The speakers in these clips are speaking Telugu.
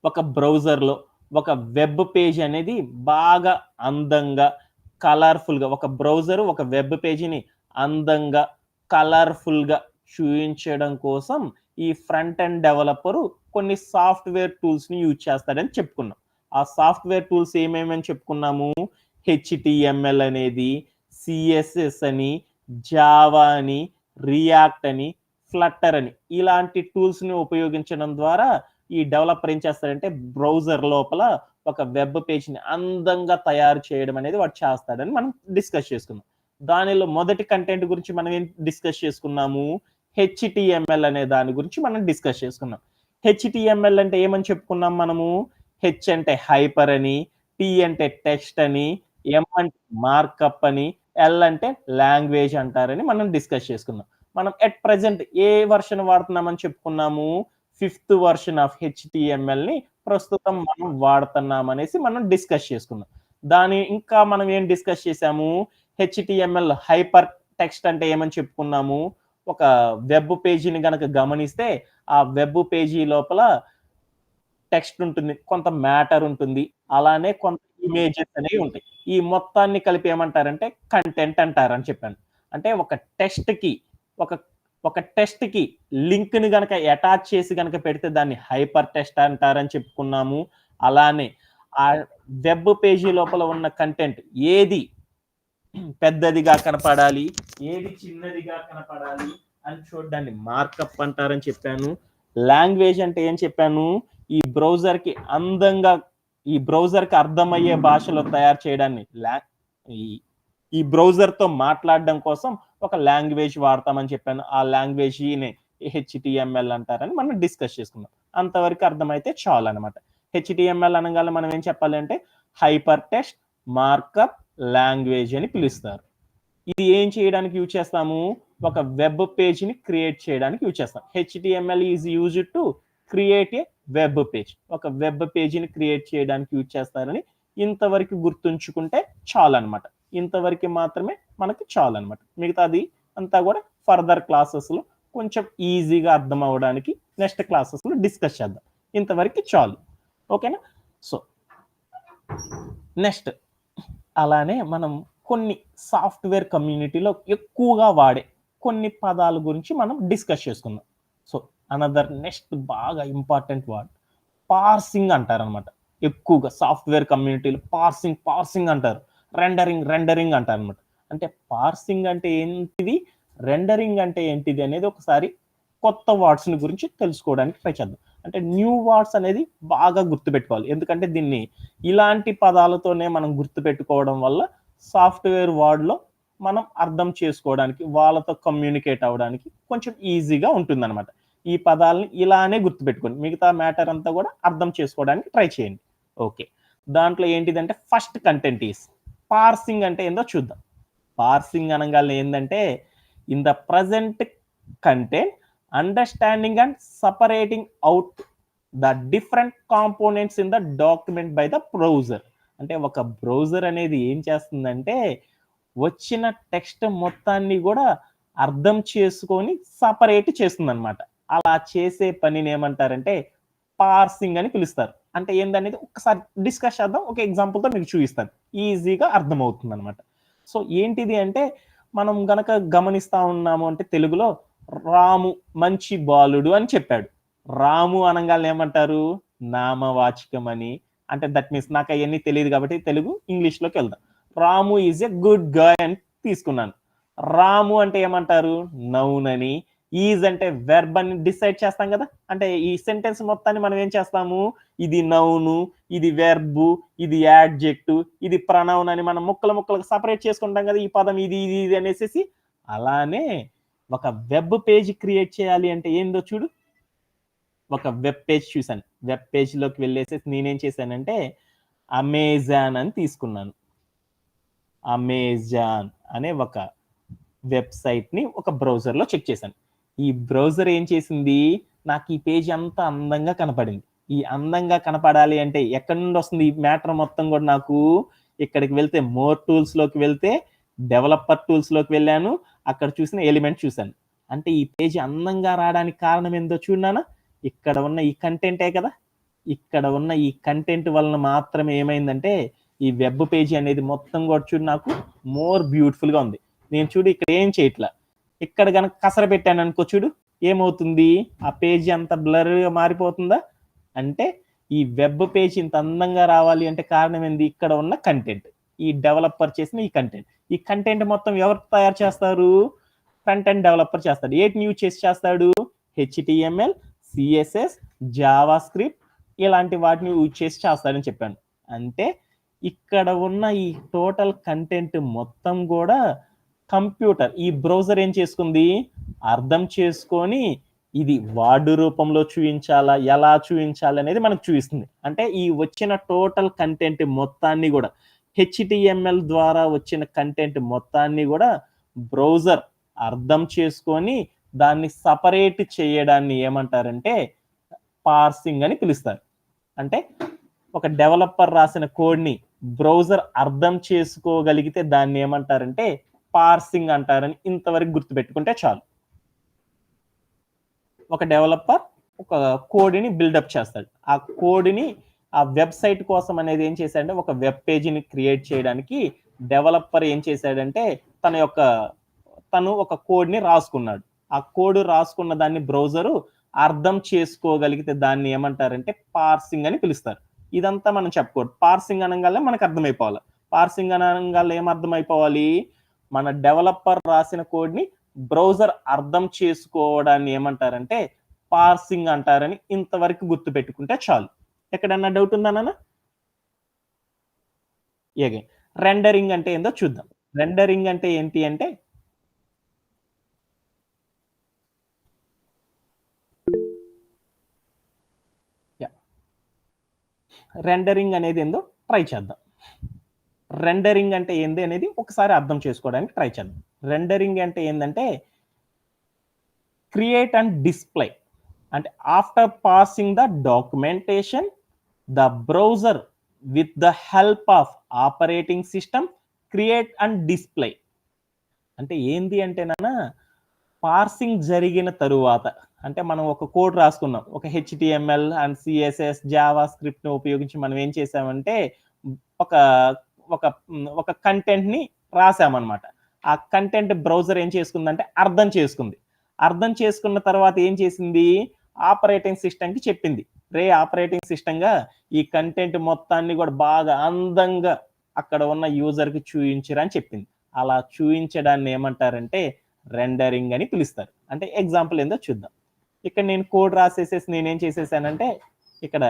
ఒక బ్రౌజర్‌లో ఒక వెబ్ పేజ్ అనేది బాగా అందంగా, కలర్‌ఫుల్‌గా ఒక బ్రౌజర్ ఒక వెబ్ పేజ్‌ని అందంగా, కలర్‌ఫుల్‌గా చూయించడం కోసం ఈ ఫ్రంట్ ఎండ్ డెవలపరు కొన్ని సాఫ్ట్‌వేర్ టూల్స్‌ని యూజ్ చేస్తాడని చెప్పుకున్నాం. ఆ సాఫ్ట్‌వేర్ టూల్స్ ఏమేమని చెప్పుకున్నాము? హెచ్‌టీఎంఎల్ అనేది, సీఎస్ఎస్ అని, జావా అని, రియాక్ట్ అని, ఫ్లట్టర్ అని ఇలాంటి టూల్స్‌ని ఉపయోగించడం ద్వారా ఈ డెవలపర్ ఏం చేస్తాడంటే బ్రౌజర్ లోపల ఒక వెబ్ పేజ్‌ని అందంగా తయారు చేయడం అనేది వాడు చేస్తాడని మనం డిస్కస్ చేసుకున్నాం. దానిలో మొదటి కంటెంట్ గురించి మనం ఏం డిస్కస్ చేసుకున్నాము? హెచ్‌టీఎంఎల్ అనే దాని గురించి మనం డిస్కస్ చేసుకున్నాం. హెచ్‌టీఎంఎల్ అంటే ఏమని చెప్పుకున్నాం మనము? హెచ్ అంటే హైపర్ అని, టీ అంటే టెక్స్ట్ అని, ఎం అంటే మార్కప్ అని, ఎల్ అంటే లాంగ్వేజ్ అంటారని మనం డిస్కస్ చేసుకున్నాం. మనం ఎట్ ప్రెజెంట్ ఏ వెర్షన్ వాడుతున్నామని చెప్పుకున్నాము? ఫిఫ్త్ వెర్షన్ ఆఫ్ హెచ్‌టీఎంఎల్‌ని ప్రస్తుతం మనం వాడుతున్నామనేసి మనం డిస్కస్ చేసుకున్నాం. ఇంకా మనం ఏం డిస్కస్ చేసాము? హెచ్‌టీఎంఎల్ హైపర్ టెక్స్ట్ అంటే ఏమని చెప్పుకున్నాము? ఒక వెబ్ పేజీని గనక గమనిస్తే, ఆ వెబ్ పేజీ లోపల టెక్స్ట్ ఉంటుంది. కొంత మ్యాటర్ ఉంటుంది. అలానే కొంత ఇమేజెస్ అనేవి ఉంటాయి. ఈ మొత్తాన్ని కలిపి ఏమంటారంటే కంటెంట్ అంటారని చెప్పాను. అంటే ఒక ఒక టెక్స్ట్‌కి లింక్‌ని గనక అటాచ్ చేసి గనక పెడితే దాన్ని హైపర్ టెక్స్ట్ అంటారని చెప్పుకున్నాము. అలానే ఆ వెబ్ పేజీ లోపల ఉన్న కంటెంట్ ఏది పెద్దదిగా కనపడాలి, ఏది చిన్నదిగా కనపడాలి అని చూడ్డాన్ని మార్కప్ అంటారని చెప్పాను. లాంగ్వేజ్ అంటే ఏం చెప్పాను? ఈ బ్రౌజర్‌కి అందంగా ఈ బ్రౌజర్‌కి అర్థమయ్యే భాషలో తయారు చేయడాన్ని ఈ ఈ బ్రౌజర్‌తో మాట్లాడడం కోసం ఒక లాంగ్వేజ్ వాడతామని చెప్పాను. ఆ లాంగ్వేజ్‌నే హెచ్‌టీఎంఎల్ అంటారని మనం డిస్కస్ చేసుకున్నాం. అంతవరకు అర్థమైతే చాలనమాట. హెచ్‌టీఎంఎల్ అనంగానే మనం ఏం చెప్పాలి అంటే హైపర్ టెక్స్ట్, మార్కప్, లాంగ్వేజ్ అని పిలుస్తారు. ఇది ఏం చేయడానికి యూజ్ చేస్తాము? ఒక వెబ్ పేజ్‌ని క్రియేట్ చేయడానికి యూజ్ చేస్తాం. HTML is used to create a web page. ఒక వెబ్ పేజ్‌ని క్రియేట్ చేయడానికి యూజ్ చేస్తారని ఇంతవరకు గుర్తుంచుకుంటే చాలనమాట. ఇంతవరకు మాత్రమే మనకి చాలనమాట. మిగతాది అంతా కూడా ఫర్దర్ క్లాసెస్‌లో కొంచెం ఈజీగా అర్థం అవ్వడానికి నెక్స్ట్ క్లాసెస్‌లో డిస్కస్ చేద్దాం. ఇంతవరకు చాలు. ఓకేనా? సో, నెక్స్ట్ అలానే మనం కొన్ని సాఫ్ట్‌వేర్ కమ్యూనిటీలో ఎక్కువగా వాడే కొన్ని పదాల గురించి మనం డిస్కస్ చేసుకుందాం. సో, నెక్స్ట్ బాగా ఇంపార్టెంట్ వర్డ్ పార్సింగ్ అంటారనమాట. ఎక్కువగా సాఫ్ట్‌వేర్ కమ్యూనిటీలో పార్సింగ్ అంటారు. రెండరింగ్ అంటారనమాట. అంటే పార్సింగ్ అంటే ఏంటిది? రెండరింగ్ అంటే ఏంటిది? అనేది ఒకసారి కొత్త వర్డ్స్‌ని గురించి తెలుసుకోవడానికి ట్రై చేద్దాం. అంటే న్యూ వర్డ్స్ అనేది బాగా గుర్తుపెట్టుకోవాలి. ఎందుకంటే దీన్ని ఇలాంటి పదాలతోనే మనం గుర్తుపెట్టుకోవడం వల్ల సాఫ్ట్‌వేర్ వర్డ్‌లో మనం అర్థం చేసుకోవడానికి, వాళ్ళతో కమ్యూనికేట్ అవ్వడానికి కొంచెం ఈజీగా ఉంటుందనమాట. ఈ పదాలని ఇలానే గుర్తుపెట్టుకోండి. మిగతా మ్యాటర్ అంతా కూడా అర్థం చేసుకోవడానికి ట్రై చేయండి. ఓకే. దాంట్లో ఏంటిదంటే ఫస్ట్ కంటెంట్ ఈస్ పార్సింగ్ అంటే ఏందో చూద్దాం. పార్సింగ్ అనంగానే ఏందంటే in the present content understanding and separating out the different components in the document by the browser. అంటే ఒక బ్రౌజర్ అనేది ఏం చేస్తుందంటే వచ్చిన టెక్స్ట్ మొత్తాన్ని కూడా అర్థం చేసుకొని సెపరేట్ చేస్తుందనమాట. అలా చేసే పనిని ఏమంటారంటే పార్సింగ్ అని పిలుస్తారు. అంటే ఏందనేది ఒక్కసారి డిస్కస్ చేద్దాం. ఒక ఎగ్జాంపుల్‌తో మీకు చూపిస్తాను. ఈజీగా అర్థమవుతుందనమాట. సో, ఏంటిది అంటే మనం గనక గమనిస్తా ఉన్నాము అంటే తెలుగులో రాము మంచి బాలుడు అని చెప్పాడు. రాము అనంగాల్నే ఏమంటారు? నామవాచకం అని. అంటే దట్ మీన్స్ నాకయన్నీ తెలీదు కాబట్టి తెలుగు, ఇంగ్లీష్‌లోకి వెళ్దాం. రాము ఈజ్ ఎ గుడ్ గాయ్ అని తీసుకున్నాను. రాము అంటే ఏమంటారు? నౌన్ అని. ఈజ్ అంటే వెర్బ్ అని డిసైడ్ చేస్తాం కదా! అంటే ఈ సెంటెన్స్ మొత్తాన్ని మనం ఏం చేస్తాము? ఇది నౌను, ఇది వెర్బు, ఇది యాడ్జెక్టివ్, ఇది ప్రొనౌన్ అని మనం ముక్కలుగా సెపరేట్ చేసుకుంటాం కదా! ఈ పదం ఇది అనేసేసి. అలానే ఒక వెబ్ పేజ్ క్రియేట్ చేయాలి అంటే ఏందో చూడు. ఒక వెబ్ పేజ్ చూసాను. వెబ్ పేజ్‌లోకి వెళ్ళేసేసి నేనేం చేశానంటే అమెజాన్ అని తీసుకున్నాను. అమెజాన్ అనే ఒక వెబ్‌సైట్‌ని ఒక బ్రౌజర్‌లో చెక్ చేశాను. ఈ బ్రౌజర్ ఏం చేసింది? నాకు ఈ పేజ్ అంతా అందంగా కనపడింది. ఈ అందంగా కనపడాలి అంటే ఎక్కడి నుండి వస్తుంది ఈ మ్యాటర్ మొత్తం కూడా నాకు? ఇక్కడికి వెళ్తే మోర్ టూల్స్‌లోకి వెళ్తే డెవలపర్ టూల్స్‌లోకి వెళ్ళాను. అక్కడ చూసిన ఎలిమెంట్ చూసాను. అంటే ఈ పేజ్ అందంగా రావడానికి కారణం ఏందో చూడు నాన్న. ఇక్కడ ఉన్న ఈ కంటెంటే కదా! ఇక్కడ ఉన్న ఈ కంటెంట్ వలన మాత్రమే ఏమైందంటే ఈ వెబ్ పేజీ అనేది మొత్తం కూడా చూడు నాకు మోర్ బ్యూటిఫుల్ గా ఉంది. నేను చూడు ఇక్కడ ఏం చేయట్లా, ఇక్కడ కనుక కసర పెట్టాను అనుకో చూడు ఏమవుతుంది, ఆ పేజీ అంత బ్లర్గా మారిపోతుందా. అంటే ఈ వెబ్ పేజీ ఇంత అందంగా రావాలి అంటే కారణం ఏంది, ఇక్కడ ఉన్న కంటెంట్, ఈ డెవలపర్ చేసిన ఈ కంటెంట్ మొత్తం ఎవరు తయారు చేస్తారు, ఫ్రంట్ ఎండ్ డెవలపర్ చేస్తాడు. ఏటిని యూజ్ చేసి చేస్తాడు, HTML, CSS, జావా స్క్రిప్ట్ ఇలాంటి వాటిని యూజ్ చేసి చేస్తాడని చెప్పాను. అంటే ఇక్కడ ఉన్న ఈ టోటల్ కంటెంట్ మొత్తం కూడా కంప్యూటర్, ఈ బ్రౌజర్ ఏం చేసుకుంది, అర్థం చేసుకొని ఇది వార్డ్ రూపంలో చూపించాలా, ఎలా చూపించాలి అనేది మనకు చూపిస్తుంది. అంటే ఈ వచ్చిన టోటల్ కంటెంట్ మొత్తాన్ని కూడా HTML ద్వారా వచ్చిన కంటెంట్ మొత్తాన్ని కూడా బ్రౌజర్ అర్థం చేసుకొని దాన్ని సపరేట్ చేయడాన్ని ఏమంటారంటే పార్సింగ్ అని పిలుస్తారు. అంటే ఒక డెవలపర్ రాసిన కోడ్ని బ్రౌజర్ అర్థం చేసుకోగలిగితే దాన్ని ఏమంటారంటే పార్సింగ్ అంటారని ఇంతవరకు గుర్తుపెట్టుకుంటే చాలు. ఒక డెవలపర్ ఒక కోడ్ని బిల్డప్ చేస్తాడు, ఆ కోడ్ని ఆ వెబ్సైట్ కోసం అనేది ఏం చేశాడంటే ఒక వెబ్ పేజీని క్రియేట్ చేయడానికి డెవలపర్ ఏం చేశాడంటే తను ఒక కోడ్ని రాసుకున్నాడు. ఆ కోడ్ రాసుకున్న దాన్ని బ్రౌజరు అర్థం చేసుకోగలిగితే దాన్ని ఏమంటారంటే పార్సింగ్ అని పిలుస్తారు. ఇదంతా మనం చెప్పుకోవద్దు, పార్సింగ్ అనగానే మనకు అర్థమైపోవాలి. పార్సింగ్ అనగానే ఏం అర్థమైపోవాలి, మన డెవలపర్ రాసిన కోడ్ని బ్రౌజర్ అర్థం చేసుకోవడాన్ని ఏమంటారంటే పార్సింగ్ అంటారని ఇంతవరకు గుర్తు పెట్టుకుంటే చాలు. ఎక్కడన్నా డౌట్ ఉందా నాన్న? రెండరింగ్ అంటే ఏందో చూద్దాం. రెండరింగ్ అంటే ఏంటి అంటే రెండరింగ్ అనేది ఏందో ట్రై చేద్దాం. రెండరింగ్ అంటే ఏంది అనేది ఒకసారి అర్థం చేసుకోవడానికి ట్రై చేద్దాం. రెండరింగ్ అంటే ఏంటంటే క్రియేట్ అండ్ డిస్ప్లే. అంటే after passing the documentation, the browser with the help of operating system create and display. అంటే ఏంది అంటే నాన్న, పార్సింగ్ జరిగిన తరువాత అంటే మనం ఒక కోడ్ రాసుకున్నాం, ఒక HTML అండ్ CSS జావా స్క్రిప్ట్ని ఉపయోగించి మనం ఏం చేసామంటే ఒక ఒక ఒక కంటెంట్ని రాసామన్నమాట. ఆ కంటెంట్ బ్రౌజర్ ఏం చేసుకుందంటే అర్థం చేసుకుంది. అర్థం చేసుకున్న తర్వాత ఏం చేసింది, ఆపరేటింగ్ సిస్టమ్కి చెప్పింది, రే ఆపరేటింగ్ సిస్టమ్గా ఈ కంటెంట్ మొత్తాన్ని కూడా బాగా అందంగా అక్కడ ఉన్న యూజర్కి చూపించరా అని చెప్పింది. అలా చూపించడాన్ని ఏమంటారంటే రెండరింగ్ అని పిలుస్తారు. అంటే ఎగ్జాంపుల్ ఏందో చూద్దాం. ఇక్కడ నేను కోడ్ రాసేసేసి నేనేం చేసేసానంటే ఇక్కడ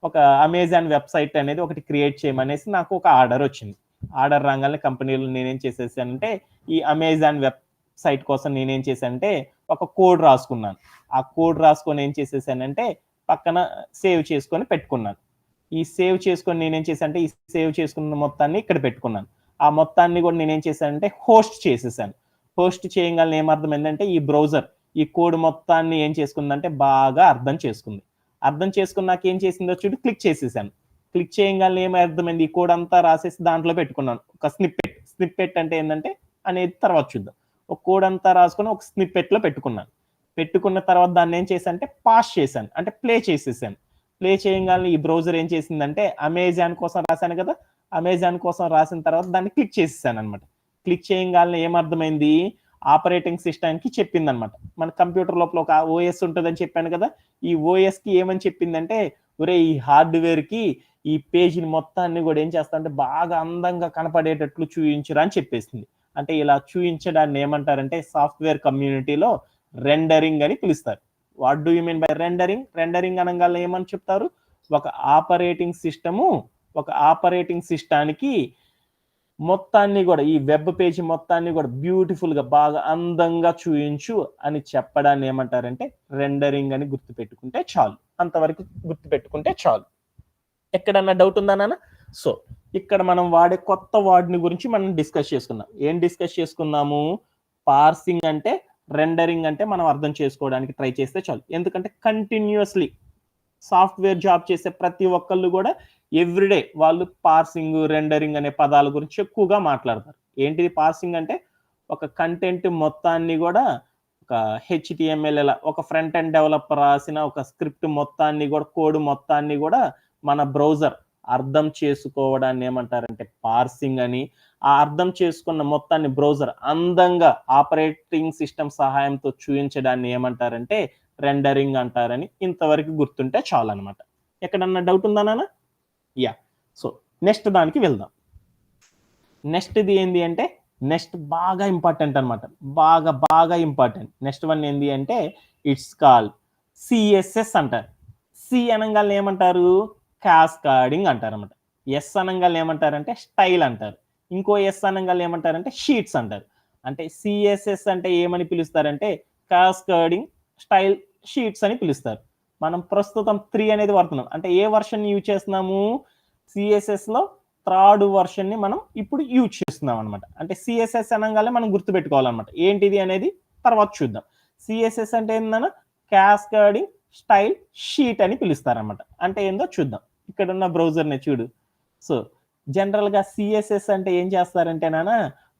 ఒక అమెజాన్ వెబ్సైట్ అనేది ఒకటి క్రియేట్ చేయమనేసి నాకు ఒక ఆర్డర్ వచ్చింది. ఆర్డర్ రాగానే కంపెనీలో నేనేం చేసేసానంటే ఈ అమెజాన్ వెబ్సైట్ కోసం నేనేం చేశానంటే ఒక కోడ్ రాసుకున్నాను. ఆ కోడ్ రాసుకొని ఏం చేసేసానంటే పక్కన సేవ్ చేసుకొని పెట్టుకున్నాను. ఈ సేవ్ చేసుకొని నేనేం చేశానంటే ఈ సేవ్ చేసుకున్న మొత్తాన్ని ఇక్కడ పెట్టుకున్నాను. ఆ మొత్తాన్ని కూడా నేనేం చేశానంటే హోస్ట్ చేసేసాను. హోస్ట్ చేయగానే ఏమర్థం ఏంటంటే ఈ బ్రౌజర్ ఈ కోడ్ మొత్తాన్ని ఏం చేసుకుందంటే బాగా అర్థం చేసుకుంది. అర్థం చేసుకున్నాక ఏం చేసిందో చూడు, క్లిక్ చేసేసాను. క్లిక్ చేయగానే ఏమర్థమైంది, ఈ కోడ్ అంతా రాసేసి దాంట్లో పెట్టుకున్నాను ఒక స్నిప్పెట్ అంటే ఏంటంటే అనేది తర్వాత చూద్దాం. ఒక కోడ్ అంతా రాసుకుని ఒక స్నిప్పెట్లో పెట్టుకున్నాను. పెట్టుకున్న తర్వాత దాన్ని ఏం చేశానంటే పాస్ చేశాను, అంటే ప్లే చేసేసాను. ప్లే చేయగానే ఈ బ్రౌజర్ ఏం చేసిందంటే అమెజాన్ కోసం రాశాను కదా, అమెజాన్ కోసం రాసిన తర్వాత దాన్ని క్లిక్ చేసేసాను అనమాట. క్లిక్ చేయగానే ఏమర్థమైంది, ఆపరేటింగ్ సిస్టమ్కి చెప్పింది అనమాట. మన కంప్యూటర్ లోపల ఒక ఓఎస్ ఉంటుందని చెప్పాను కదా, ఈ ఓఎస్కి ఏమని చెప్పిందంటే ఒరే ఈ హార్డ్వేర్కి ఈ పేజీని మొత్తాన్ని కూడా ఏం చేస్తా అంటే బాగా అందంగా కనపడేటట్లు చూపించరా అని చెప్పేసింది. అంటే ఇలా చూపించడాన్ని ఏమంటారంటే సాఫ్ట్వేర్ కమ్యూనిటీలో రెండరింగ్ అని పిలుస్తారు. What do you mean by rendering? Rendering అనగానే ఏమని చెప్తారు, ఒక ఆపరేటింగ్ సిస్టానికి మొత్తాన్ని కూడా ఈ వెబ్ పేజీ మొత్తాన్ని కూడా బ్యూటిఫుల్ గా బాగా అందంగా చూయించు అని చెప్పడాన్ని ఏమంటారంటే రెండరింగ్ అని గుర్తుపెట్టుకుంటే చాలు. అంతవరకు గుర్తుపెట్టుకుంటే చాలు. ఎక్కడన్నా డౌట్ ఉందా నాన్న? సో ఇక్కడ మనం వాడే కొత్త వర్డ్ని గురించి మనం డిస్కస్ చేసుకున్నాం. ఏం డిస్కస్ చేసుకున్నాము, పార్సింగ్ అంటే రెండరింగ్ అంటే మనం అర్థం చేసుకోవడానికి ట్రై చేస్తే చాలు. ఎందుకంటే కంటిన్యూస్లీ సాఫ్ట్వేర్ జాబ్ చేసే ప్రతి ఒక్కళ్ళు కూడా ఎవ్రీడే వాళ్ళు పార్సింగ్ రెండరింగ్ అనే పదాల గురించి ఎక్కువగా మాట్లాడతారు. ఏంటిది పార్సింగ్ అంటే ఒక కంటెంట్ మొత్తాన్ని కూడా ఒక హెచ్టిఎంఎల్ ఒక ఫ్రంట్ ఎండ్ డెవలపర్ రాసిన ఒక స్క్రిప్ట్ మొత్తాన్ని కూడా కోడ్ మొత్తాన్ని కూడా మన బ్రౌజర్ అర్థం చేసుకోవడాన్ని ఏమంటారంటే పార్సింగ్ అని. ఆ అర్థం చేసుకున్న మొత్తాన్ని బ్రౌజర్ అందంగా ఆపరేటింగ్ సిస్టమ్ సహాయంతో చూపించడాన్ని ఏమంటారంటే రెండరింగ్ అంటారని ఇంతవరకు గుర్తుంటే చాలు అనమాట. ఎక్కడన్నా డౌట్ ఉందా నాన్న? యా. సో నెక్స్ట్ దానికి వెళ్దాం. నెక్స్ట్ది ఏంటి అంటే నెక్స్ట్ బాగా ఇంపార్టెంట్ అనమాట, బాగా ఇంపార్టెంట్. నెక్స్ట్ వన్ ఏంటి అంటే ఇట్స్ కాల్ సిఎస్ఎస్ అంటారు. సి అనగానే ఏమంటారు? క్యాస్కాడింగ్ అంటారు అనమాట. ఎస్ అనగానే ఏమంటారంటే స్టైల్ అంటారు. ఇంకో ఎస్ అనగానే ఏమంటారంటే షీట్స్ అంటారు. అంటే సిఎస్ఎస్ అంటే ఏమని పిలుస్తారంటే క్యాస్కాడింగ్, స్టైల్, షీట్స్ అని పిలుస్తారు. మనం ప్రస్తుతం 3 అనేది వాడుతున్నాం. అంటే ఏ వర్షన్ యూజ్ చేస్తున్నాము? సిఎస్ఎస్లో 3rd వర్షన్ ని మనం ఇప్పుడు యూజ్ చేస్తున్నాం అనమాట. అంటే సిఎస్ఎస్ అనగానే మనం గుర్తుపెట్టుకోవాలన్నమాట. ఏంటిది అనేది తర్వాత చూద్దాం. సిఎస్ఎస్ అంటే ఏందన్నా క్యాస్కాడింగ్, స్టైల్, షీట్ అని పిలుస్తారన్నమాట. అంటే ఏందో చూద్దాం. ఇక్కడ ఉన్న బ్రౌజర్ని చూడు. సో జనరల్గా సిఎస్ఎస్ అంటే ఏం చేస్తారంటే నాన్న,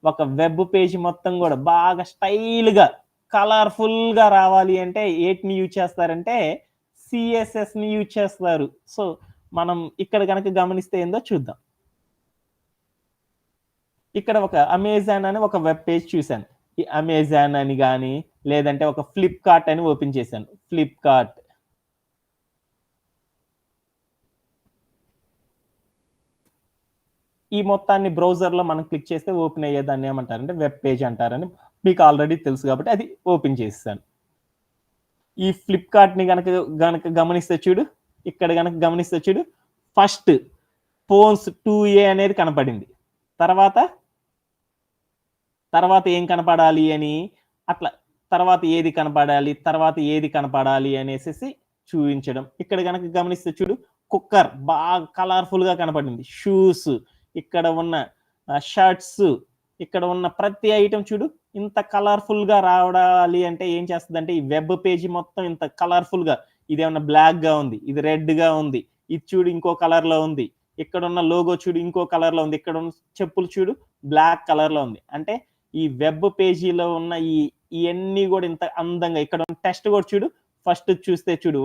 ఒక వెబ్ పేజ్ మొత్తం కూడా బాగా స్టైల్గా కలర్ఫుల్గా రావాలి అంటే ఏటిని యూజ్ చేస్తారంటే సిఎస్ఎస్ని యూజ్ చేస్తారు. సో మనం ఇక్కడ కనుక గమనిస్తే ఏందో చూద్దాం. ఇక్కడ ఒక అమెజాన్ అని ఒక వెబ్ పేజ్ చూశాను. ఈ అమెజాన్ అని కానీ లేదంటే ఒక ఫ్లిప్కార్ట్ అని ఓపెన్ చేశాను. ఫ్లిప్కార్ట్ ఈ మొత్తాన్ని బ్రౌజర్లో మనం క్లిక్ చేస్తే ఓపెన్ అయ్యేదాన్ని ఏమంటారంటే వెబ్ పేజ్ అంటారని మీకు ఆల్రెడీ తెలుసు కాబట్టి అది ఓపెన్ చేస్తాను. ఈ ఫ్లిప్కార్ట్ని గనక గమనిస్తే చూడు, ఇక్కడ గనక గమనిస్తే చూడు, ఫస్ట్ ఫోన్స్ 2A అనేది కనపడింది. తర్వాత ఏం కనపడాలి అని అట్లా తర్వాత ఏది కనపడాలి అనేసి చూపించడం. ఇక్కడ కనుక గమనిస్తే చూడు, కుక్కర్ బాగా కలర్ఫుల్ గా కనపడింది. షూస్, ఇక్కడ ఉన్న షర్ట్స్, ఇక్కడ ఉన్న ప్రతి ఐటమ్ చూడు ఇంత కలర్ఫుల్ గా రావడాలి అంటే ఏం చేస్తుందంటే ఈ వెబ్ పేజీ మొత్తం ఇంత కలర్ఫుల్ గా, ఇదేమన్నా బ్లాక్ గా ఉంది, ఇది రెడ్ గా ఉంది, ఇది చూడు ఇంకో కలర్ లో ఉంది, ఇక్కడ ఉన్న లోగో చూడు ఇంకో కలర్ లో ఉంది, ఇక్కడ ఉన్న చెప్పులు చూడు బ్లాక్ కలర్ లో ఉంది. అంటే ఈ వెబ్ పేజీలో ఉన్న ఇవన్నీ కూడా ఇంత అందంగా, ఇక్కడ టెక్స్ట్ కూడా చూడు, ఫస్ట్ చూస్తే చూడు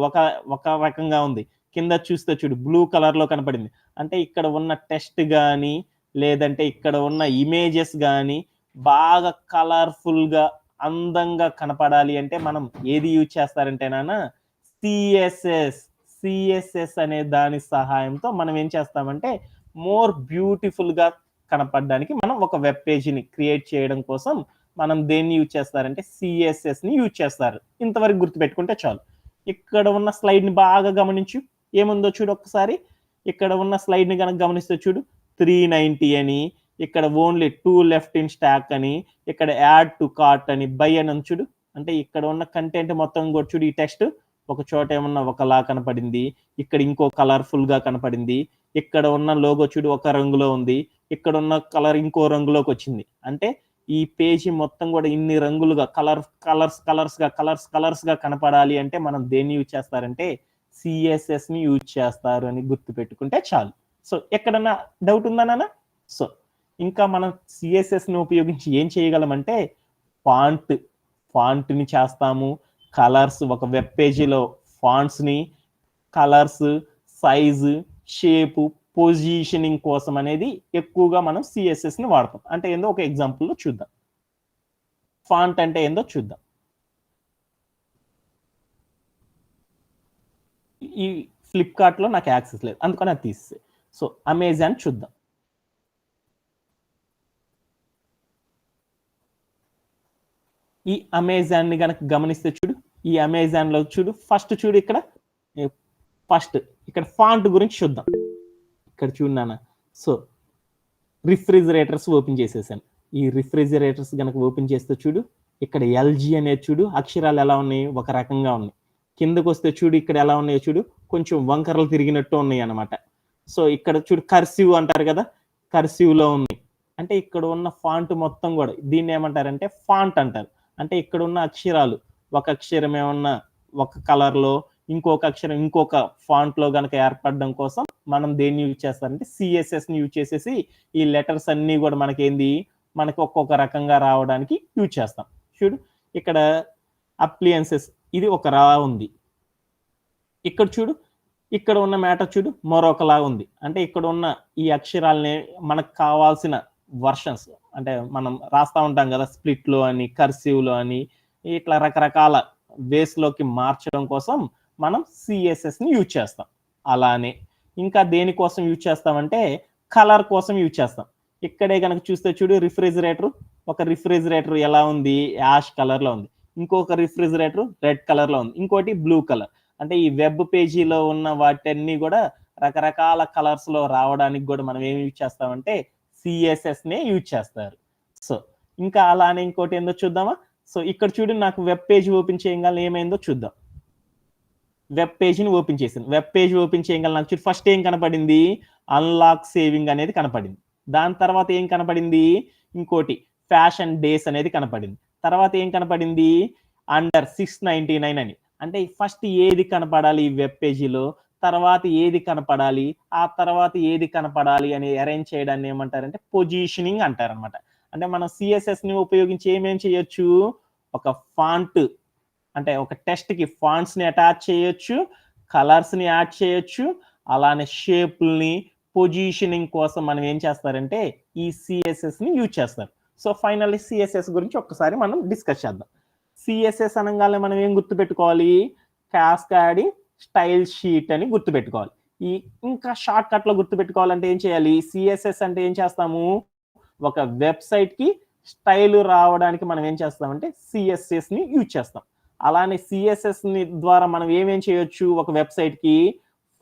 ఒక రకంగా ఉంది, కింద చూస్తే చూడు బ్లూ కలర్ లో కనపడింది. అంటే ఇక్కడ ఉన్న టెక్స్ట్ కానీ లేదంటే ఇక్కడ ఉన్న ఇమేజెస్ కానీ బాగా కలర్ఫుల్ గా అందంగా కనపడాలి అంటే మనం ఏది యూజ్ చేస్తారంటే నాన్న సిఎస్ఎస్ అనే దాని సహాయంతో మనం ఏం చేస్తామంటే మోర్ బ్యూటిఫుల్ గా కనపడడానికి మనం ఒక వెబ్ పేజీని క్రియేట్ చేయడం కోసం మనం దేన్ని యూజ్ చేస్తారంటే సిఎస్ఎస్ ని యూజ్ చేస్తారు. ఇంతవరకు గుర్తుపెట్టుకుంటే చాలు. ఇక్కడ ఉన్న స్లైడ్ ని బాగా గమనించు, ఏముందో చూడు ఒక్కసారి. ఇక్కడ ఉన్న స్లైడ్ ని కనుక గమనిస్తే చూడు 390 అని, ఇక్కడ ఓన్లీ 2 లెఫ్ట్ ఇన్ స్టాక్ అని, ఇక్కడ యాడ్ టు కార్ట్ అని, బై అని చూడు. అంటే ఇక్కడ ఉన్న కంటెంట్ మొత్తం కూడా చూడు, ఈ టెక్స్ట్ ఒక చోట ఏమన్నా ఒకలా కనపడింది, ఇక్కడ ఇంకో కలర్ఫుల్ గా కనపడింది, ఇక్కడ ఉన్న లోగో చూడు ఒక రంగులో ఉంది, ఇక్కడ ఉన్న కలర్ ఇంకో రంగులోకి వచ్చింది. అంటే ఈ పేజీ మొత్తం కూడా ఇన్ని రంగులుగా కలర్స్ గా కనపడాలి అంటే మనం దేన్ని యూజ్ చేస్తారంటే సిఎస్ఎస్ ని యూజ్ చేస్తారు అని గుర్తు పెట్టుకుంటే చాలు. సో ఎక్కడన్నా డౌట్ ఉందా నాన్న? సో ఇంకా మనం సిఎస్ఎస్ ని ఉపయోగించి ఏం చేయగలమంటే ఫాంట్ ని చేస్తాము, కలర్స్, ఒక వెబ్ పేజీలో ఫాంట్స్ ని కలర్స్, సైజు, షేపు, పొజిషనింగ్ కోసం అనేది ఎక్కువగా మనం సిఎస్ఎస్ ని వాడతాం. అంటే ఏందో ఒక ఎగ్జాంపుల్ లో చూద్దాం. ఫాంట్ అంటే ఏందో చూద్దాం. ఈ ఫ్లిప్కార్ట్ లో నాకు యాక్సెస్ లేదు అందుకని అది తీసే. సో అమెజాన్ చూద్దాం. ఈ అమెజాన్ ని కనుక గమనిస్తే చూడు, ఈ అమెజాన్ లో చూడు ఫస్ట్ చూడు ఇక్కడ ఫాంట్ గురించి చూద్దాం. ఇక్కడ చూడనా. సో రిఫ్రిజిరేటర్స్ ఓపెన్ చేసేసాను. ఈ రిఫ్రిజిరేటర్స్ కనుక ఓపెన్ చేస్తే చూడు, ఇక్కడ ఎల్జీ అనేది చూడు అక్షరాలు ఎలా ఉన్నాయి, ఒక రకంగా ఉన్నాయి. కిందకు వస్తే చూడు ఇక్కడ ఎలా ఉన్నాయో చూడు, కొంచెం వంకరలు తిరిగినట్టు ఉన్నాయి అనమాట. సో ఇక్కడ చూడు కర్సివ్ అంటారు కదా, కర్సివ్ లో ఉన్నాయి. అంటే ఇక్కడ ఉన్న ఫాంట్ మొత్తం కూడా దీన్ని ఏమంటారంటే ఫాంట్ అంటారు. అంటే ఇక్కడ ఉన్న అక్షరాలు ఒక అక్షరం ఏమన్నా ఒక కలర్ లో, ఇంకొక అక్షరం ఇంకొక ఫాంట్ లో గనక ఏర్పడడం కోసం మనం దేన్ని యూజ్ చేస్తారంటే సిఎస్ఎస్ ని యూజ్ చేసేసి ఈ లెటర్స్ అన్ని కూడా మనకి ఒక్కొక్క రకంగా రావడానికి యూజ్ చేస్తాం. చూడు ఇక్కడ అప్లియన్సెస్ ఇది ఒక రా ఉంది. ఇక్కడ చూడు, ఇక్కడ ఉన్న మ్యాటర్ చూడు మరొకలా ఉంది. అంటే ఇక్కడ ఉన్న ఈ అక్షరాల్ని మనకు కావాల్సిన వర్షన్స్ అంటే మనం రాస్తా ఉంటాం కదా! స్ప్లిట్‌లో అని, కర్సివ్‌లో అని ఇట్లా రకరకాల వేస్‌లోకి మార్చడం కోసం మనం సీఎస్ఎస్‌ని యూజ్ చేస్తాం. అలానే ఇంకా దేనికోసం యూజ్ చేస్తామంటే కలర్ కోసం యూజ్ చేస్తాం. ఇక్కడే గనక చూస్తే చూడు ఒక రిఫ్రిజిరేటర్ ఎలా ఉంది? యాష్ కలర్‌లో ఉంది. ఇంకొక రిఫ్రిజిరేటర్ రెడ్ కలర్‌లో ఉంది. ఇంకోటి బ్లూ కలర్. అంటే ఈ వెబ్ పేజీలో ఉన్న వాటన్నీ గూడా రకరకాల కలర్స్‌లో రావడానికి గూడా మనం ఏమి యూజ్ చేస్తామంటే సీఎస్ఎస్‌నే యూజ్ చేస్తారు. సో, ఇంకా అలానే ఇంకోటేందో చూద్దామా? సో, ఇక్కడ చూడు నాకు వెబ్ పేజ్ ఓపెన్ చేయంగాల్నే ఏమైందో చూద్దాం. వెబ్ పేజ్‌ని ఓపెన్ చేశాను. వెబ్ పేజ్ ఓపెన్ చేయంగాల్నే నాకు చూడు ఫస్ట్ ఏం కనపడింది? అన్‌లాక్ సేవింగ్ అనేది కనపడింది. దాని తర్వాత ఏం కనపడింది? ఇంకోటి ఫ్యాషన్ డేస్ అనేది కనపడింది. తర్వాత ఏం కనపడింది? అండర్ 699 అని. అంటే ఫస్ట్ ఏది కనపడాలి ఈ వెబ్ పేజీలో? తర్వాత ఏది కనపడాలి? ఆ తర్వాత ఏది కనపడాలి అని అరేంజ్ చేయడాన్ని ఏమంటారంటే పొజిషనింగ్ అంటారనమాట. అంటే మనం సీఎస్ఎస్‌ని ఉపయోగించి ఏమేం చేయొచ్చు? ఒక ఫాంట్ అంటే ఒక టెక్స్ట్‌కి ఫాంట్స్‌ని అటాచ్ చేయొచ్చు. కలర్స్‌ని యాడ్ చేయొచ్చు. అలానే షేపుల్ని, పొజిషనింగ్ కోసం మనం ఏం చేస్తారంటే ఈ సీఎస్ఎస్‌ని యూజ్ చేస్తారు. సో, ఫైనల్లీ సీఎస్ఎస్ గురించి ఒక్కసారి మనం డిస్కస్ చేద్దాం. సీఎస్ఎస్ అనంగానే మనం ఏం గుర్తుపెట్టుకోవాలి? కాస్కాడింగ్ స్టైల్ షీట్ అని గుర్తుపెట్టుకోవాలి. ఈ ఇంకా షార్ట్‌కట్‌లో గుర్తుపెట్టుకోవాలంటే ఏం చేయాలి? సీఎస్ఎస్ అంటే ఏం చేస్తాము? ఒక వెబ్‌సైట్‌కి స్టైల్ రావడానికి మనం ఏం చేస్తామంటే సీఎస్ఎస్‌ని యూజ్ చేస్తాం. అలానే సీఎస్ఎస్‌ని ద్వారా మనం ఏమేం చేయొచ్చు ఒక వెబ్‌సైట్‌కి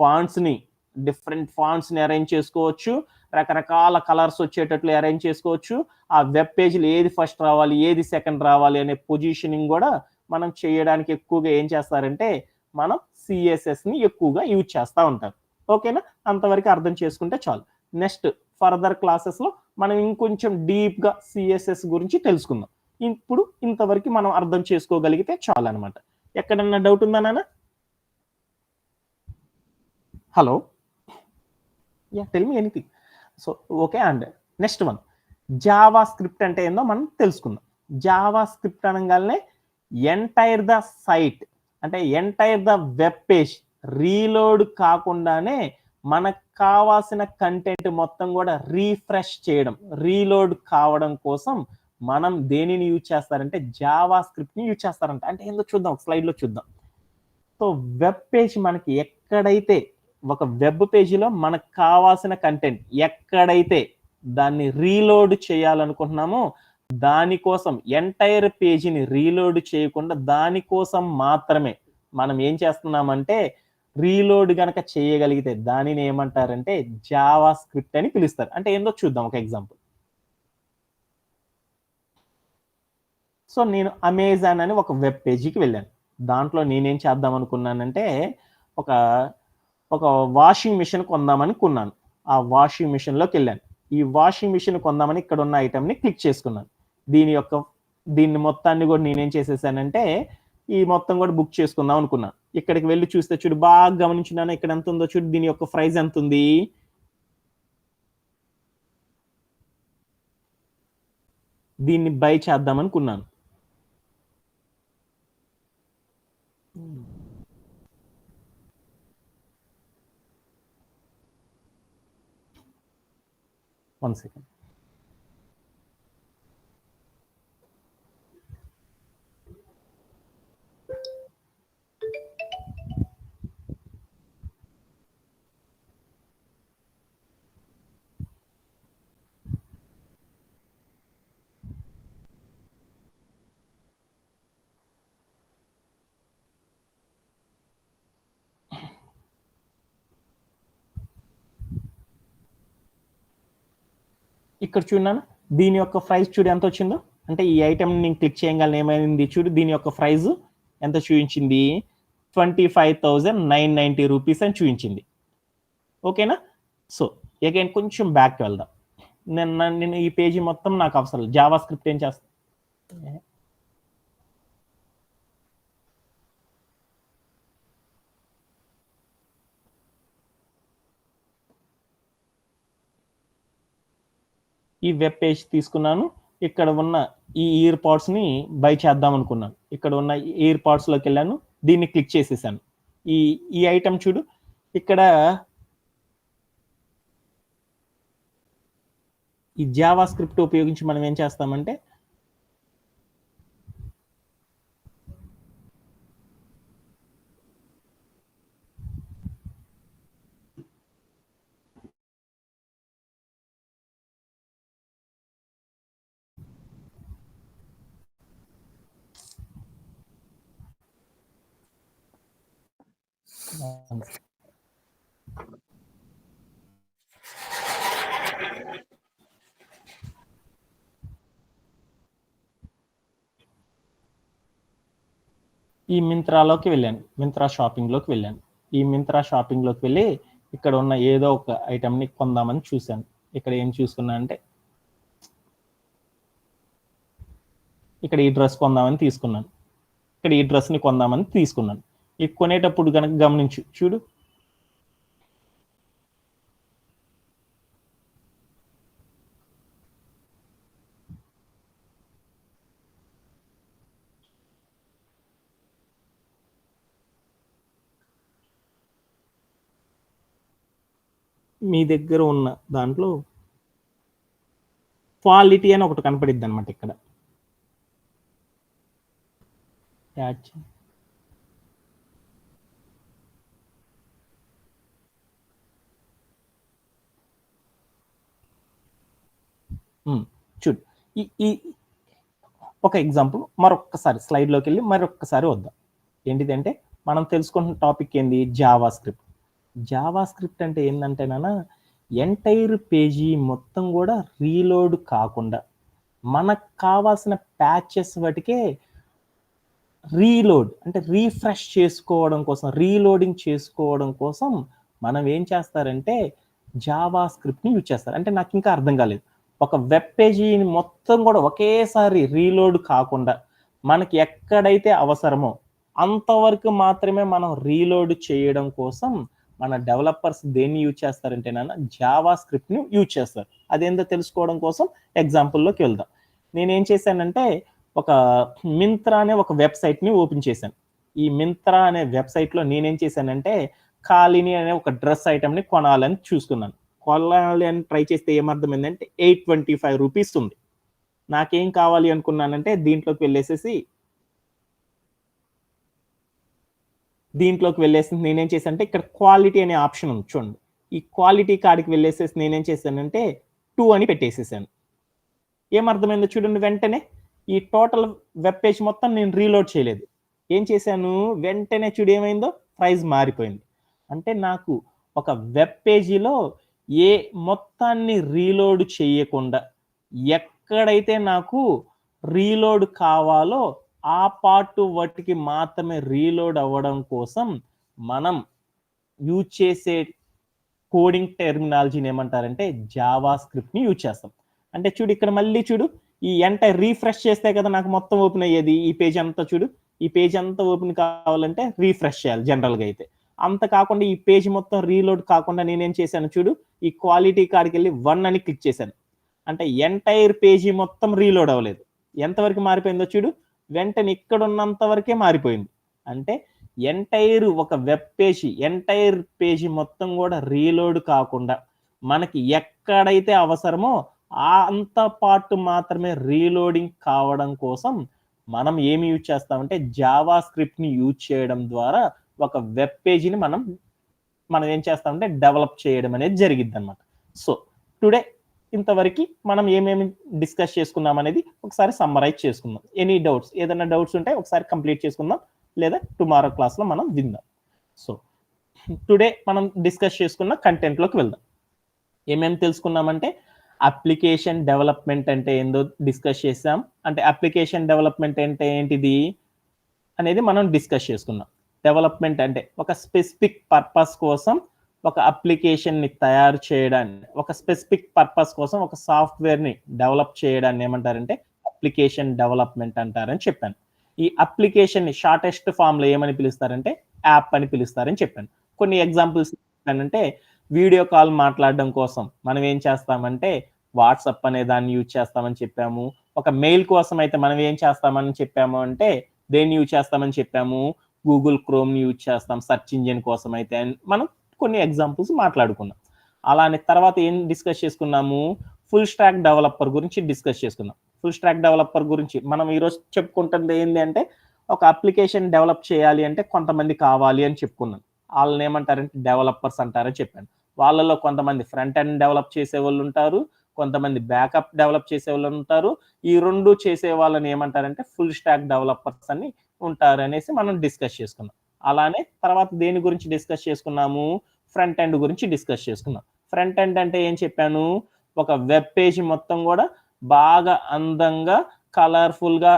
ఫాంట్స్‌ని డిఫరెంట్ ఫాంట్స్‌ని అరేంజ్ చేసుకోవచ్చు. రకరకాల కలర్స్ వచ్చేటట్లు అరేంజ్ చేసుకోవచ్చు. ఆ వెబ్ పేజ్‌లో ఏది ఫస్ట్ రావాలి, ఏది సెకండ్ రావాలి అనే పొజిషనింగ్ గూడా మనం చేయడానికి ఎక్కువగా ఏం చేస్తారంటే మనం సీఎస్ఎస్‌ని ఎక్కువగా యూజ్ చేస్తా ఉంటారు. ఓకేనా? అంతవరకు అర్థం చేసుకుంటే చాలు. నెక్స్ట్ ఫర్దర్ క్లాసెస్‌లో మనం ఇంకొంచెం డీప్‌గా సీఎస్ఎస్ గురించి తెలుసుకుందాం. ఇప్పుడు ఇంతవరకు మనం అర్థం చేసుకోగలిగితే చాలనమాట. ఎక్కడన్నా డౌట్ ఉందా నాన్న? Hello! Yeah! Tell me anything. So, okay. And next one JavaScript అంటే ఏందో మనం తెలుసుకుందాం. జావా స్క్రిప్ట్ అనంగాల్నే ఎంటైర్ ద సైట్ అంటే entire the web page reload కాకుండానే మనకు కావాల్సిన కంటెంట్ మొత్తం గూడా రీఫ్రెష్ చేయడం, రీలోడ్ కావడం కోసం మనం దేనిని యూజ్ చేస్తారంటే జావా స్క్రిప్ట్‌ని యూజ్ చేస్తారంట. అంటే ఏందో చూద్దాం. ఒక స్లైడ్‌లో చూద్దాం. సో, వెబ్ పేజ్ మనకి ఎక్కడైతే ఒక వెబ్ పేజీలో మనకు కావాల్సిన కంటెంట్ ఎక్కడైతే దాన్ని రీలోడ్ చేయాలనుకుంటున్నామో, దానికోసం ఎంటైర్ పేజీని రీలోడ్ చేయకుండా దానికోసం మాత్రమే మనం ఏం చేస్తున్నామంటే, రీలోడ్ గనక చేయగలిగితే దానిని ఏమంటారంటే జావా స్క్రిప్ట్ అని పిలుస్తారు. అంటే ఏందో చూద్దాం ఒక ఎగ్జాంపుల్. సో, నేను అమెజాన్ అని ఒక వెబ్ పేజీకి వెళ్ళాను. దాంట్లో నేనేం చేద్దాం అనుకున్నానంటే, ఒక ఒక వాషింగ్ మిషన్ కొందామని కొన్నాను. ఆ వాషింగ్ మిషన్‌లోకెళ్ళాను. ఈ వాషింగ్ మిషన్ కొందామని ఇక్కడున్న ఐటెమ్‌ని క్లిక్ చేసుకున్నాను. దీని యొక్క దీన్ని మొత్తాన్ని గూడా నేనేం చేసేసానంటే, ఈ మొత్తం గూడా బుక్ చేసుకుందాం అనుకున్నాను. ఇక్కడికి వెళ్లి చూస్తే చూడు బాగా గమనించు నాన్న ఇక్కడ ఎంతుందో చూడు దీని యొక్క ప్రైస్ ఎంతుంది? దీన్ని బై చేద్దామనుకున్నాను. One second. ఇక్కడ చూడు నాన్న. దీని యొక్క ప్రైస్ చూడు ఎంతొచ్చిందో? అంటే ఈ ఐటెమ్‌ని నేను క్లిక్ చేయంగాల్నే ఏమైంది చూడు దీని యొక్క ప్రైస్ ఎంత చూయించింది? 25,990 రూపీస్ అని చూయించింది. ఓకేనా? సో, అగైన్ కొంచెం బ్యాక్‌కి వెళ్దాం. నేను ఈ పేజీ మొత్తం నాకు అవసరం లేదు. జావా స్క్రిప్ట్ ఏం చేస్తా ఈ వెబ్ పేజ్ తీసుకున్నాను. ఇక్కడ ఉన్న ఈ ఇయర్ పాడ్స్‌ని బై చేద్దాం అనుకున్నాను. ఇక్కడ ఉన్న ఇయర్ పాడ్స్‌లోకెళ్ళాను. దీన్ని క్లిక్ చేసేసాను. ఈ ఈ ఐటెమ్ చూడు. ఇక్కడ ఈ జావా స్క్రిప్ట్ ఉపయోగించి మనం ఏం చేస్తామంటే ఈ మింత్రాలోకి వెళ్ళాను. మింత్రా షాపింగ్‌లోకి వెళ్ళాను. ఈ మింత్రా షాపింగ్‌లోకి వెళ్ళి ఇక్కడ ఉన్న ఏదో ఒక ఐటెమ్‌ని కొందామని చూశాను. ఇక్కడ ఏం చూసుకున్నా అంటే ఇక్కడ ఈ డ్రెస్ కొందామని తీసుకున్నాను. ఇక్కడ ఈ డ్రెస్‌ని కొందామని తీసుకున్నాను. ఈ కొనేటప్పుడు గనక గమనించు చూడు. మీ దగ్గర ఉన్న దాంట్లో క్వాలిటీ అని ఒకటి కనపడిద్దనమాట ఇక్కడ. యాడ్ చే చూడు. ఈ ఈ ఒక ఎగ్జాంపుల్ మరొక్కసారి స్లైడ్‌లోకెళ్ళి మరొక్కసారి వద్దాం. ఏంటిదంటే మనం తెలుసుకుంటున్న టాపిక్ ఏంది? Java script. జావా స్క్రిప్ట్ అంటే ఏందంటే ఎంటైర్ పేజీ మొత్తం కూడా రీలోడ్ కాకుండా మనకు కావాల్సిన ప్యాచెస్ వాటికే రీలోడ్ అంటే రీఫ్రెష్ చేసుకోవడం కోసం, రీలోడింగ్ చేసుకోవడం కోసం మనం ఏం చేస్తారంటే జావా స్క్రిప్ట్‌ని యూజ్ చేస్తారు. అంటే నాకు ఇంకా అర్థం కాలేదు. ఒక వెబ్ పేజీని మొత్తం కూడా ఒకేసారి రీలోడ్ కాకుండా మనకి ఎక్కడైతే అవసరమో అంతవరకు మాత్రమే మనం రీలోడ్ చేయడం కోసం మన డెవలపర్స్ దేన్ని యూజ్ చేస్తారంటే జావా స్క్రిప్ట్‌ని యూజ్ చేస్తారు. అదేందో తెలుసుకోవడం కోసం ఎగ్జాంపుల్‌లోకి వెళ్దాం. నేనేం చేశానంటే ఒక మింత్రా అనే ఒక వెబ్‌సైట్‌ని ఓపెన్ చేశాను. ఈ మింత్రా అనే వెబ్‌సైట్‌లో నేనేం చేశానంటే కాలిని అనే ఒక డ్రెస్ ఐటెమ్‌ని కొనాలని చూసుకున్నాను. కొనాలి అని ట్రై చేస్తే ఏమర్థమైందంటే ₹825 ఉంది. నాకేం కావాలి అనుకున్నానంటే దీంట్లోకి వెళ్ళేసి నేనేం చేశానంటే ఇక్కడ క్వాలిటీ అనే ఆప్షన్ ఉంది చూడండి. ఈ క్వాలిటీ కాడికి వెళ్ళేసేసి నేనేం చేశానంటే 2 అని పెట్టేసేసాను. ఏమర్థమైందో చూడండి వెంటనే. ఈ టోటల్ వెబ్ పేజ్ మొత్తం నేను రీలోడ్ చేయలేదు. ఏం చేశాను వెంటనే చూడు ఏమైందో ప్రైస్ మారిపోయింది. అంటే నాకు ఒక వెబ్ పేజీలో ఏ మొత్తాన్ని రీలోడ్ చేయకుండా ఎక్కడైతే నాకు రీలోడ్ కావాలో ఆ పార్ట్ వాటికి మాత్రమే రీలోడ్ అవ్వడం కోసం మనం యూజ్ చేసే కోడింగ్ టెర్మినాలజీని ఏమంటారంటే జావా స్క్రిప్ట్‌ని యూజ్ చేస్తాం. అంటే చూడు ఇక్కడ మళ్ళీ చూడు ఈ ఎంటైర్ రీఫ్రెష్ చేస్తే కదా నాకు మొత్తం ఓపెన్ అయ్యేది. ఈ పేజ్ అంతా చూడు. ఈ పేజ్ అంతా ఓపెన్ కావాలంటే రీఫ్రెష్ చేయాలి జనరల్‌గా అయితే. అంత కాకుండా ఈ పేజ్ మొత్తం రీలోడ్ కాకుండా నేనేం చేశాను చూడు. ఈ క్వాలిటీ కాడికెళ్ళి 1 అని క్లిక్ చేశాను. అంటే ఎంటైర్ పేజీ మొత్తం రీలోడ్ అవ్వలేదు. ఎంతవరకు మారిపోయిందో చూడు. వెంటనే ఇక్కడ ఉన్నంత వరకే మారిపోయింది. అంటే ఎంటైర్ ఒక వెబ్ పేజీ ఎంటైర్ పేజీ మొత్తం కూడా రీలోడ్ కాకుండా మనకి ఎక్కడైతే అవసరమో అంత పార్ట్ మాత్రమే రీలోడింగ్ కావడం కోసం మనం ఏమి యూజ్ చేస్తామంటే జావా స్క్రిప్ట్‌ని యూజ్ చేయడం ద్వారా ఒక వెబ్ పేజీని మనం ఏం చేస్తామంటే డెవలప్ చేయడం అనేది జరిగిద్దనమాట. సో టుడే ఇంతవరకు మనం ఏమేమి డిస్కస్ చేసుకున్నాం అనేది ఒకసారి సమ్మరైజ్ చేసుకుందాం. ఎనీ డౌట్స్ ఏదైనా డౌట్స్ ఉంటే ఒకసారి కంప్లీట్ చేసుకుందాం లేదా టుమారో క్లాస్‌లో మనం విందాం. సో టుడే మనం డిస్కస్ చేసుకున్న కంటెంట్‌లోకి వెళ్దాం. ఏమేమి తెలుసుకున్నామంటే అప్లికేషన్ డెవలప్మెంట్ అంటే ఏందో డిస్కస్ చేసాం. అంటే అప్లికేషన్ డెవలప్మెంట్ అంటే ఏంటిది అనేది మనం డిస్కస్ చేసుకున్నాం. డెవలప్మెంట్ అంటే ఒక స్పెసిఫిక్ పర్పస్ కోసం ఒక అప్లికేషన్‌ని తయారు చేయడాన్ని, ఒక స్పెసిఫిక్ పర్పస్ కోసం ఒక సాఫ్ట్‌వేర్‌ని డెవలప్ చేయడాన్ని ఏమంటారంటే అప్లికేషన్ డెవలప్మెంట్ అంటారని చెప్పాను. ఈ అప్లికేషన్‌ని షార్టెస్ట్ ఫార్మ్‌లో ఏమని పిలుస్తారంటే యాప్ అని పిలుస్తారని చెప్పాను. కొన్ని ఎగ్జాంపుల్స్ చెప్పానంటే వీడియో కాల్ మాట్లాడడం కోసం మనం ఏం చేస్తామంటే వాట్సాప్ అనే దాన్ని యూజ్ చేస్తామని చెప్పాము. ఒక మెయిల్ కోసం అయితే మనం ఏం చేస్తామని చెప్పాము అంటే దేన్ని యూజ్ చేస్తామని చెప్పాము, గూగుల్ క్రోమ్‌ని యూజ్ చేస్తాం సెర్చ్ ఇంజిన్ కోసం అయితే మనం కొన్ని ఎగ్జాంపుల్స్ మాట్లాడుకున్నాం. అలానే తర్వాత ఏం డిస్కస్ చేసుకున్నాము, ఫుల్ స్టాక్ డెవలపర్ గురించి డిస్కస్ చేసుకుందాం. ఫుల్ స్టాక్ డెవలపర్ గురించి మనం ఈరోజు చెప్పుకుంటుంది ఏంది అంటే ఒక అప్లికేషన్ డెవలప్ చేయాలి అంటే కొంతమంది కావాలి అని చెప్పుకున్నాం. వాళ్ళని ఏమంటారంటే డెవలపర్స్ అంటారని చెప్పాను. వాళ్ళలో కొంతమంది ఫ్రంట్ ఎండ్ డెవలప్ చేసేవాళ్ళు ఉంటారు. కొంతమంది బ్యాకప్ డెవలప్ చేసేవాళ్ళు ఉంటారు. ఈ 2 చేసే వాళ్ళని ఏమంటారంటే ఫుల్ స్టాక్ డెవలపర్స్ అని ఉంటారనేసి మనం డిస్కస్ చేసుకున్నాం. అలానే తర్వాత దేని గురించి డిస్కస్ చేసుకున్నాము, ఫ్రంట్ ఎండ్ గురించి డిస్కస్ చేసుకున్నాం. ఫ్రంట్ ఎండ్ అంటే ఏం చెప్పాను, ఒక వెబ్ పేజ్ మొత్తం గూడా బాగా అందంగా, కలర్‌ఫుల్‌గా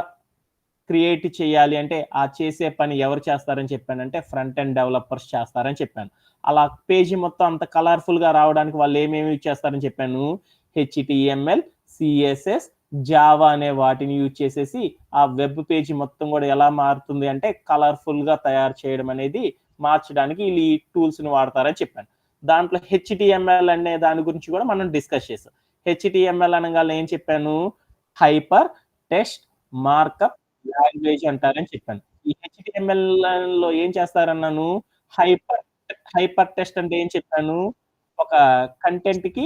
క్రియేట్ చేయాలి అంటే, ఆ చేసే పని ఎవరు చేస్తారని చెప్పానంటే, ఫ్రంట్ ఎండ్ డెవలపర్స్ చేస్తారని చెప్పాను. అలా పేజీ మొత్తం అంత కలర్‌ఫుల్‌గా రావడానికి వాళ్ళు ఏమేమి యూజ్ చేస్తారని చెప్పాను. హెచ్‌టీఎంఎల్, సీఎస్ఎస్, జావా అనే వాటిని యూజ్ చేసేసి, ఆ వెబ్ పేజీ మొత్తం గూడా ఎలా మారుతుంది అంటే, కలర్‌ఫుల్‌గా తయారు చేయడం అనేది మార్చడానికి ఈళ్ళు ఈ టూల్స్‌ని వాడతారని చెప్పాను. దాంట్లో హెచ్‌టీఎంఎల్ అనే దాని గురించి గూడా మనం డిస్కస్ చేసాం. హెచ్‌టీఎంఎల్ అనంగానే ఏం చెప్పాను, హైపర్ టెక్స్ట్ మార్కప్ లాంగ్వేజ్ అంటారని చెప్పాను. ఈ హెచ్‌టీఎంఎల్‌లో ఏం చేస్తారన్నాను, హైపర్ హైపర్ టెక్స్ట్ అంటే ఏం చెప్పాను, ఒక కంటెంట్‌కి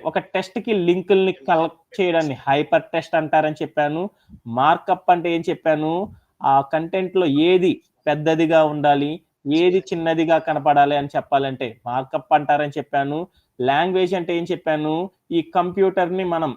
ఒక టెక్స్ట్‌కి లింకుల్ని కలెక్ట్ చేయడాన్ని హైపర్ టెక్స్ట్ అంటారని చెప్పాను. మార్కప్ అంటే ఏం చెప్పాను, ఆ కంటెంట్‌లో ఏది పెద్దదిగా ఉండాలి, ఏది చిన్నదిగా కనపడాలి అని చెప్పాలంటే మార్కప్ అంటారని చెప్పాను. లాంగ్వేజ్ అంటే ఏం చెప్పాను, ఈ కంప్యూటర్‌ని మనం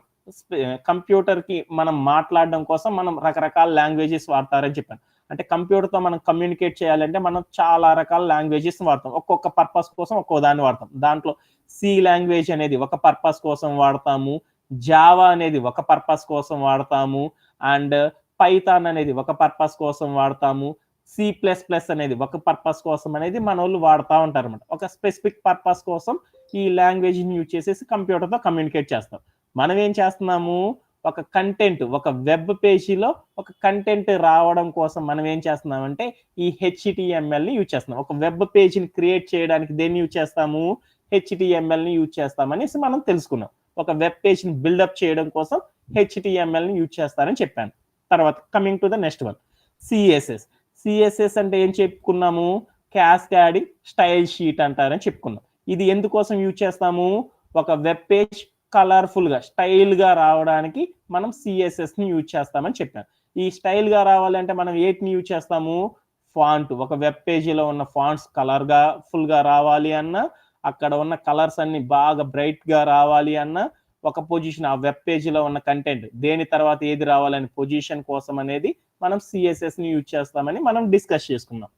కంప్యూటర్‌కి మనం మాట్లాడడం కోసం మనం రకరకాల లాంగ్వేజెస్ వాడతారని చెప్పాను. అంటే కంప్యూటర్‌తో మనం కమ్యూనికేట్ చేయాలంటే మనం చాలా రకాల లాంగ్వేజెస్ వాడతాం. ఒక్కొక్క పర్పస్ కోసం ఒక్కో దాన్ని వాడతాం. దాంట్లో సి లాంగ్వేజ్ అనేది ఒక పర్పస్ కోసం వాడతాము. జావా అనేది ఒక పర్పస్ కోసం వాడతాము. అండ్ పైథాన్ అనేది ఒక పర్పస్ కోసం వాడతాము. సి ప్లస్ ప్లస్ అనేది ఒక పర్పస్ కోసం అనేది మనోళ్ళు వాడతా ఉంటారన్నమాట. ఒక స్పెసిఫిక్ పర్పస్ కోసం ఈ లాంగ్వేజ్‌ని యూజ్ చేసేసి కంప్యూటర్‌తో కమ్యూనికేట్ చేస్తాం. మనం ఏం చేస్తున్నాము, ఒక కంటెంట్ ఒక వెబ్ పేజీలో ఒక కంటెంట్ రావడం కోసం మనం ఏం చేస్తున్నామంటే ఈ హెచ్‌టీఎంఎల్‌ని యూజ్ చేస్తున్నాం. ఒక వెబ్ పేజీని క్రియేట్ చేయడానికి దేన్ని యూజ్ చేస్తాము, హెచ్‌టీఎంఎల్‌ని యూజ్ చేస్తామనేసి మనం తెలుసుకున్నాం. ఒక వెబ్ పేజ్‌ని బిల్డప్ చేయడం కోసం హెచ్‌టీఎంఎల్‌ని యూజ్ చేస్తారని చెప్పాను. తర్వాత coming to the next one, CSS. CSS అంటే ఏం చెప్పుకున్నాము, క్యాస్కేడింగ్ స్టైల్ షీట్ అంటారని చెప్పుకున్నాం. ఇది ఎందుకోసం యూజ్ చేస్తాము, ఒక వెబ్ పేజ్ కలర్‌ఫుల్‌గా, స్టైల్‌గా రావడానికి మనం సీఎస్ఎస్‌ని యూజ్ చేస్తామని చెప్పాను. ఈ స్టైల్‌గా రావాలంటే మనం వేటిని యూజ్ చేస్తాము, ఫాంట్ ఒక వెబ్ పేజీలో ఉన్న ఫాంట్స్ కలర్‌గా ఫుల్‌గా రావాలి అన్నా, అక్కడ ఉన్న కలర్స్ అన్ని బాగా బ్రైట్‌గా రావాలి అన్నా, ఒక పొజిషన్ ఆ వెబ్ పేజీలో ఉన్న కంటెంట్ దేని తర్వాత ఏది రావాలని పొజిషన్ కోసం అనేది మనం సీఎస్ఎస్‌ని యూజ్ చేస్తామని మనం డిస్కస్ చేసుకున్నాం.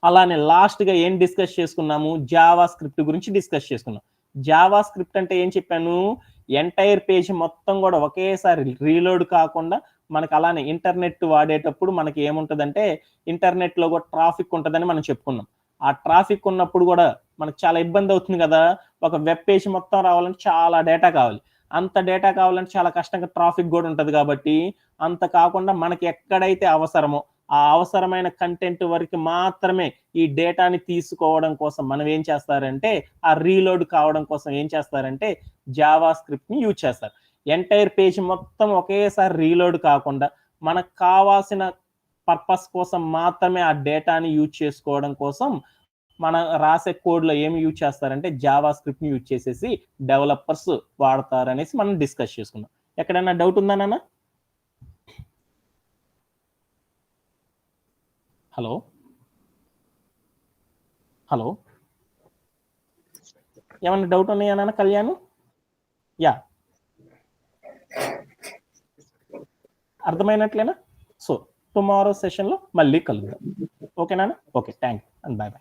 అలానే లాస్ట్‌గా ఏం డిస్కస్ చేసుకున్నాము, జావా స్క్రిప్ట్ గురించి డిస్కస్ చేసుకున్నాం. జావా స్క్రిప్ట్ అంటే ఏం చెప్పాను, ఎంటైర్ పేజ్ మొత్తం గూడా ఒకేసారి రీలోడ్ కాకుండా మనకు అలానే ఇంటర్నెట్ వాడేటప్పుడు మనకి ఏముంటదంటే, ఇంటర్నెట్‌లో గూడా ట్రాఫిక్ ఉంటదని మనం చెప్పుకున్నాం. ఆ ట్రాఫిక్ ఉన్నప్పుడు గూడా మనకు చాలా ఇబ్బందవుతుంది గదా! ఒక వెబ్ పేజ్ మొత్తం రావాలంటే చాలా డేటా కావాలి. అంత డేటా కావాలంటే చాలా కష్టంగా ట్రాఫిక్ గూడా ఉంటది గాబట్టి, అంత కాకుండా మనకి ఎక్కడైతే అవసరమో, ఆ అవసరమైన కంటెంట్ వరకు మాత్రమే ఈ డేటాని తీసుకోవడం కోసం మనం ఏం చేస్తారంటే, ఆ రీలోడ్ కావడం కోసం ఏం చేస్తారంటే, జావా స్క్రిప్ట్‌ని యూజ్ చేస్తారు. ఎంటైర్ పేజ్ మొత్తం ఒకేసారి రీలోడ్ కాకుండా, మనకు కావాల్సిన పర్పస్ కోసం మాత్రమే ఆ డేటాని యూజ్ చేసుకోవడం కోసం, మన రాసే కోడ్‌లో ఏమి యూజ్ చేస్తారంటే, జావా స్క్రిప్ట్‌ని యూజ్ చేసేసి డెవలపర్స్ వాడతారనేసి మనం డిస్కస్ చేసుకున్నాం. ఎక్కడైనా డౌట్ ఉందా నాన్న? హలో? హలో? ఏమన్నా డౌట్ ఉన్నాయా నాన్న కళ్యాణ్? యాహ్! అర్థమైనట్లేనా? సో, టుమారో సెషన్‌లో మళ్ళీ కలుద్దాం. ఓకే నాన్న? Okay. Thank you and by by.